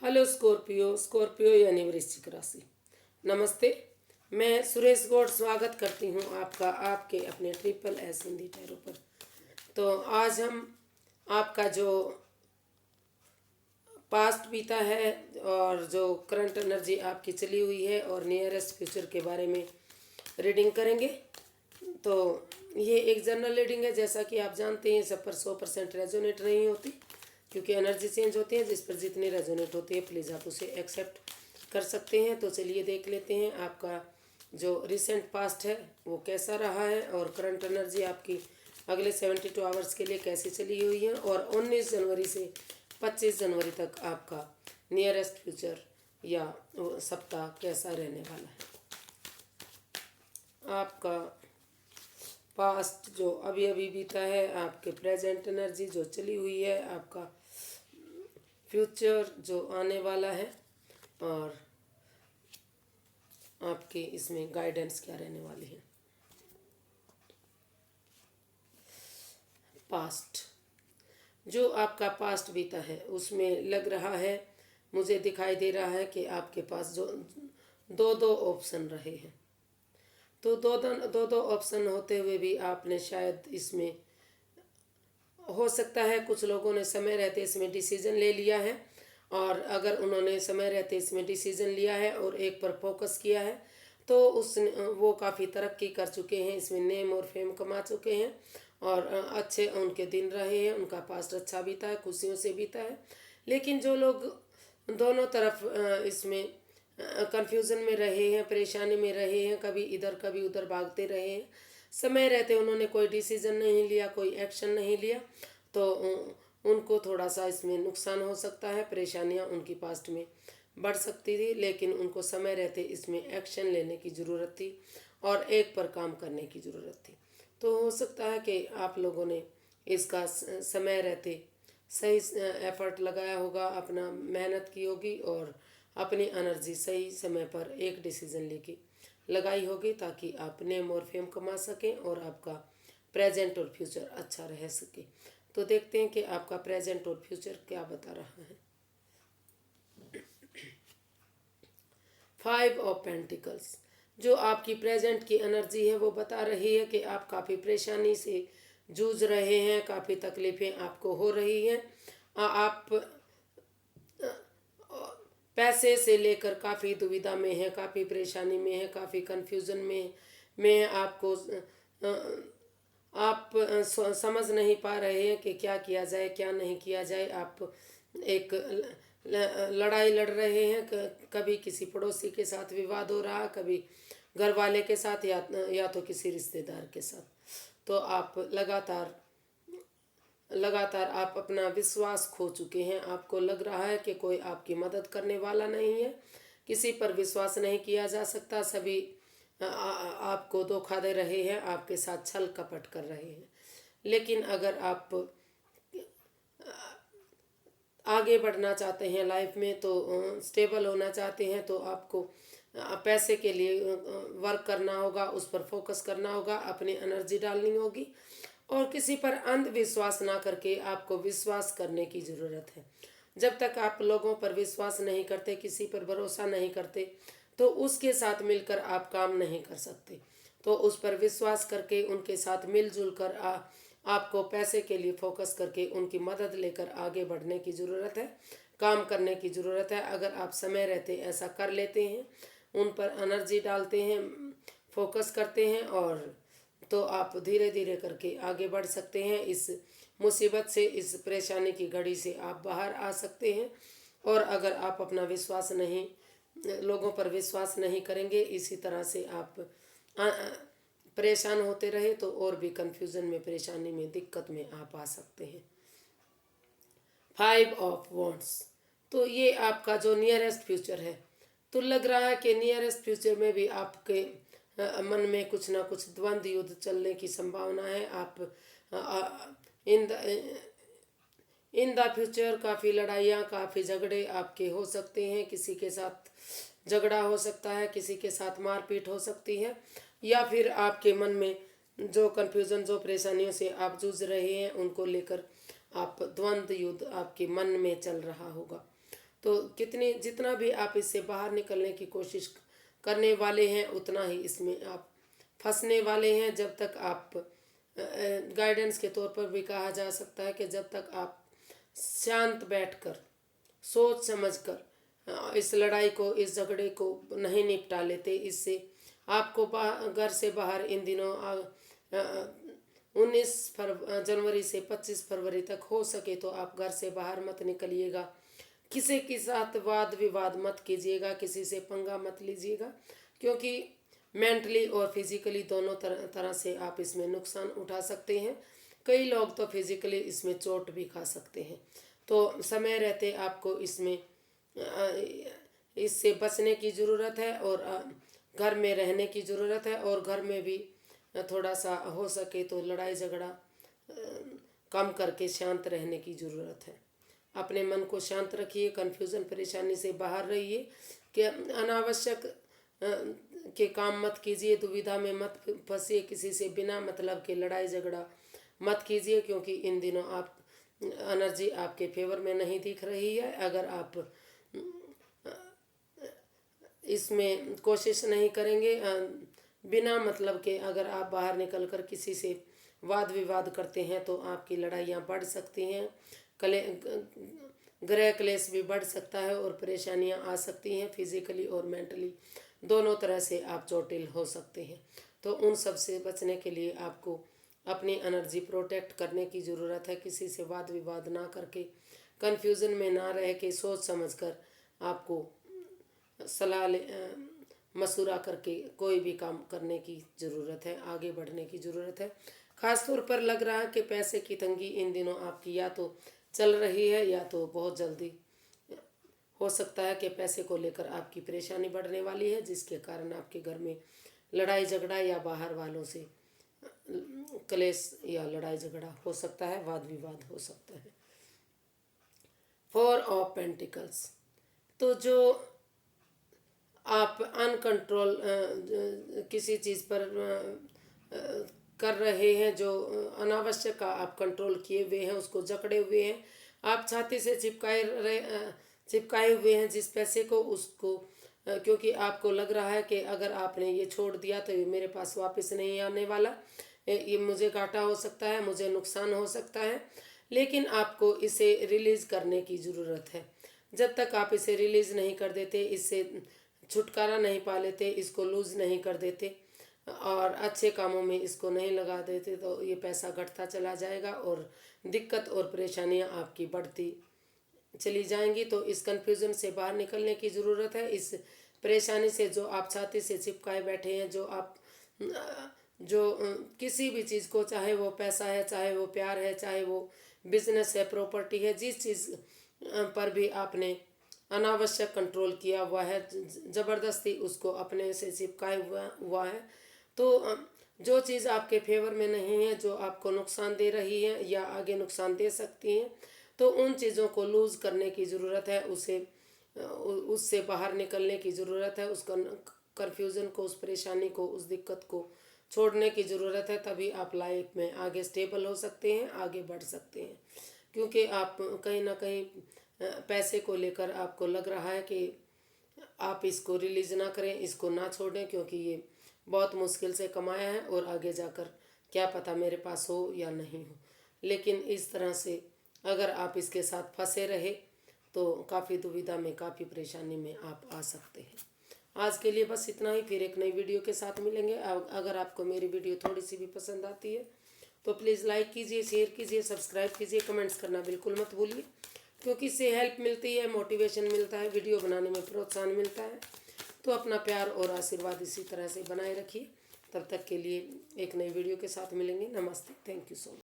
Hello Scorpio. Scorpio यानी वृश्चिक राशि। नमस्ते। मैं सुरेश गौड़ स्वागत करती हूँ आपका आपके अपने ट्रिपल एस हिंदी टैरो पर। तो आज हम आपका जो पास्ट बीता है और जो करंट एनर्जी आपकी चली हुई है और नियरेस्ट फ्यूचर के बारे में रीडिंग करेंगे। तो ये एक जनरल रीडिंग है, जैसा कि आप जानते हैं सब पर 100% रेजोनेट नहीं होती, क्योंकि एनर्जी चेंज होती है। जिस पर जितनी रेजोनेट होती है प्लीज़ आप उसे एक्सेप्ट कर सकते हैं। तो चलिए देख लेते हैं आपका जो रिसेंट पास्ट है वो कैसा रहा है और करंट एनर्जी आपकी अगले 72 आवर्स के लिए कैसी चली हुई है, और 19 जनवरी से 25 जनवरी तक आपका नियरेस्ट फ्यूचर या सप्ताह कैसा रहने वाला है। आपका पास्ट जो अभी अभी बीता है, आपके प्रेजेंट एनर्जी जो चली हुई है, आपका फ्यूचर जो आने वाला है, और आपके इसमें गाइडेंस क्या रहने वाली है। पास्ट जो आपका पास्ट बीता है उसमें लग रहा है, मुझे दिखाई दे रहा है कि आपके पास जो दो दो ऑप्शन रहे हैं। तो दो ऑप्शन होते हुए भी आपने शायद इसमें, हो सकता है कुछ लोगों ने समय रहते इसमें डिसीजन ले लिया है, और अगर उन्होंने समय रहते इसमें डिसीजन लिया है और एक पर फोकस किया है तो उस वो काफ़ी तरक्की कर चुके हैं, इसमें नेम और फेम कमा चुके हैं, और अच्छे उनके दिन रहे हैं, उनका पास्ट अच्छा बीता है, खुशियों से बीता है। लेकिन जो लोग दोनों तरफ इसमें कंफ्यूजन में रहे हैं, परेशानी में रहे हैं, कभी इधर कभी उधर भागते रहे हैं, समय रहते उन्होंने कोई डिसीजन नहीं लिया, कोई एक्शन नहीं लिया, तो उनको थोड़ा सा इसमें नुकसान हो सकता है, परेशानियां उनकी पास्ट में बढ़ सकती थी। लेकिन उनको समय रहते इसमें एक्शन लेने की ज़रूरत थी और एक पर काम करने की ज़रूरत थी। तो हो सकता है कि आप लोगों ने इसका समय रहते सही एफर्ट लगाया होगा, अपना मेहनत की होगी और अपनी एनर्जी सही समय पर एक डिसीज़न लेके लगाई होगी, ताकि आप नेम और फेम कमा सकें और आपका प्रेजेंट और फ्यूचर अच्छा रह सके। तो देखते हैं कि आपका प्रेजेंट और फ्यूचर क्या बता रहा है। 5 ऑफ पेंटिकल्स जो आपकी प्रेजेंट की एनर्जी है वो बता रही है कि आप काफ़ी परेशानी से जूझ रहे हैं, काफ़ी तकलीफ़ें आपको हो रही हैं। आप पैसे से लेकर काफ़ी दुविधा में है, काफ़ी परेशानी में है, काफ़ी कन्फ्यूज़न में है। आपको आप समझ नहीं पा रहे हैं कि क्या किया जाए क्या नहीं किया जाए। आप एक लड़ाई लड़ रहे हैं, कभी किसी पड़ोसी के साथ विवाद हो रहा, कभी घर वाले के साथ, या तो किसी रिश्तेदार के साथ। तो आप लगातार आप अपना विश्वास खो चुके हैं। आपको लग रहा है कि कोई आपकी मदद करने वाला नहीं है, किसी पर विश्वास नहीं किया जा सकता, सभी आपको धोखा दे रहे हैं, आपके साथ छल कपट कर रहे हैं। लेकिन अगर आप आगे बढ़ना चाहते हैं लाइफ में, तो स्टेबल होना चाहते हैं, तो आपको पैसे के लिए वर्क करना होगा, उस पर फोकस करना होगा, अपनी एनर्जी डालनी होगी, और किसी पर अंधविश्वास ना करके आपको विश्वास करने की ज़रूरत है। जब तक आप लोगों पर विश्वास नहीं करते, किसी पर भरोसा नहीं करते, तो उसके साथ मिलकर आप काम नहीं कर सकते। तो उस पर विश्वास करके उनके साथ मिलजुल कर आपको पैसे के लिए फोकस करके उनकी मदद लेकर आगे बढ़ने की ज़रूरत है, काम करने की ज़रूरत है। अगर आप समय रहते ऐसा कर लेते हैं, उन पर एनर्जी डालते हैं, फोकस करते हैं, और तो आप धीरे धीरे करके आगे बढ़ सकते हैं। इस मुसीबत से, इस परेशानी की घड़ी से आप बाहर आ सकते हैं। और अगर आप अपना विश्वास नहीं, लोगों पर विश्वास नहीं करेंगे, इसी तरह से आप परेशान होते रहे, तो और भी कंफ्यूजन में, परेशानी में, दिक्कत में आप आ सकते हैं। 5 ऑफ वॉन्ड्स तो ये आपका जो नियरेस्ट फ्यूचर है, तो लग रहा है कि नियरेस्ट फ्यूचर में भी आपके मन में कुछ ना कुछ द्वंद्व युद्ध चलने की संभावना है। आप इन इन द फ्यूचर काफ़ी लड़ाइयाँ, काफ़ी झगड़े आपके हो सकते हैं, किसी के साथ झगड़ा हो सकता है, किसी के साथ मारपीट हो सकती है, या फिर आपके मन में जो कन्फ्यूज़न, जो परेशानियों से आप जूझ रहे हैं उनको लेकर आप द्वंद्व युद्ध आपके मन में चल रहा होगा। तो जितना भी आप इससे बाहर निकलने की कोशिश करने वाले हैं उतना ही इसमें आप फंसने वाले हैं। जब तक आप गाइडेंस के तौर पर भी कहा जा सकता है कि जब तक आप शांत बैठकर सोच समझकर इस लड़ाई को, इस झगड़े को नहीं निपटा लेते, इससे आपको घर से बाहर इन दिनों 19 जनवरी से 25 फरवरी तक हो सके तो आप घर से बाहर मत निकलिएगा। किसी के साथ वाद विवाद मत कीजिएगा, किसी से पंगा मत लीजिएगा, क्योंकि मेंटली और फिजिकली दोनों तरह से आप इसमें नुकसान उठा सकते हैं। कई लोग तो फिजिकली इसमें चोट भी खा सकते हैं। तो समय रहते आपको इससे बचने की ज़रूरत है और घर में रहने की ज़रूरत है, और घर में भी थोड़ा सा हो सके तो लड़ाई झगड़ा कम करके शांत रहने की ज़रूरत है। अपने मन को शांत रखिए, कन्फ्यूज़न परेशानी से बाहर रहिए, कि अनावश्यक के काम मत कीजिए, दुविधा में मत फंसिए, किसी से बिना मतलब के लड़ाई झगड़ा मत कीजिए, क्योंकि इन दिनों आप एनर्जी आपके फेवर में नहीं दिख रही है। अगर आप इसमें कोशिश नहीं करेंगे, बिना मतलब के अगर आप बाहर निकलकर किसी से वाद विवाद करते हैं तो आपकी लड़ाइयाँ बढ़ सकती हैं, गृह क्लेश भी बढ़ सकता है और परेशानियाँ आ सकती हैं। फिजिकली और मेंटली दोनों तरह से आप चोटिल हो सकते हैं। तो उन सब से बचने के लिए आपको अपनी एनर्जी प्रोटेक्ट करने की ज़रूरत है। किसी से वाद विवाद ना करके, कन्फ्यूज़न में ना रह के, सोच समझकर आपको सलाह मशुरा करके कोई भी काम करने की ज़रूरत है, आगे बढ़ने की ज़रूरत है। ख़ास तौर पर लग रहा है कि पैसे की तंगी इन दिनों आपकी या तो चल रही है या तो बहुत जल्दी हो सकता है कि पैसे को लेकर आपकी परेशानी बढ़ने वाली है, जिसके कारण आपके घर में लड़ाई झगड़ा या बाहर वालों से क्लेश या लड़ाई झगड़ा हो सकता है, वाद विवाद हो सकता है। 4 ऑफ पेंटिकल्स, तो जो आप अनकंट्रोल किसी चीज़ पर कर रहे हैं, जो अनावश्यक का आप कंट्रोल किए हुए हैं, उसको जकड़े हुए हैं, आप छाती से चिपकाए हुए हैं जिस पैसे को, उसको क्योंकि आपको लग रहा है कि अगर आपने ये छोड़ दिया तो ये मेरे पास वापस नहीं आने वाला, ये मुझे घाटा हो सकता है, मुझे नुकसान हो सकता है। लेकिन आपको इसे रिलीज़ करने की ज़रूरत है। जब तक आप इसे रिलीज़ नहीं कर देते, इससे छुटकारा नहीं पा लेते, इसको लूज़ नहीं कर देते और अच्छे कामों में इसको नहीं लगा देते, तो ये पैसा घटता चला जाएगा और दिक्कत और परेशानियां आपकी बढ़ती चली जाएंगी। तो इस कन्फ्यूज़न से बाहर निकलने की ज़रूरत है। इस परेशानी से जो आप छाती से चिपकाए बैठे हैं, जो किसी भी चीज़ को, चाहे वो पैसा है, चाहे वो प्यार है, चाहे वो बिजनेस है, प्रॉपर्टी है, जिस चीज़ पर भी आपने अनावश्यक कंट्रोल किया हुआ है, ज़बरदस्ती उसको अपने से चिपकाए हुआ है, तो जो चीज़ आपके फेवर में नहीं है, जो आपको नुकसान दे रही है या आगे नुकसान दे सकती हैं, तो उन चीज़ों को लूज़ करने की ज़रूरत है, उससे बाहर निकलने की ज़रूरत है, उस कन्फ्यूज़न को, उस परेशानी को, उस दिक्कत को छोड़ने की ज़रूरत है। तभी आप लाइफ में आगे स्टेबल हो सकते हैं, आगे बढ़ सकते हैं। क्योंकि आप कहीं ना कहीं पैसे को लेकर आपको लग रहा है कि आप इसको रिलीज़ ना करें, इसको ना छोड़ें, क्योंकि ये बहुत मुश्किल से कमाया है और आगे जाकर क्या पता मेरे पास हो या नहीं हो। लेकिन इस तरह से अगर आप इसके साथ फंसे रहे तो काफ़ी दुविधा में, काफ़ी परेशानी में आप आ सकते हैं। आज के लिए बस इतना ही, फिर एक नई वीडियो के साथ मिलेंगे। अगर आपको मेरी वीडियो थोड़ी सी भी पसंद आती है तो प्लीज़ लाइक कीजिए, शेयर कीजिए, सब्सक्राइब कीजिए, कमेंट्स करना बिल्कुल मत भूलिए, क्योंकि इससे हेल्प मिलती है, मोटिवेशन मिलता है, वीडियो बनाने में प्रोत्साहन मिलता है। तो अपना प्यार और आशीर्वाद इसी तरह से बनाए रखिए। तब तक के लिए एक नई वीडियो के साथ मिलेंगे। नमस्ते, थैंक यू सो मच।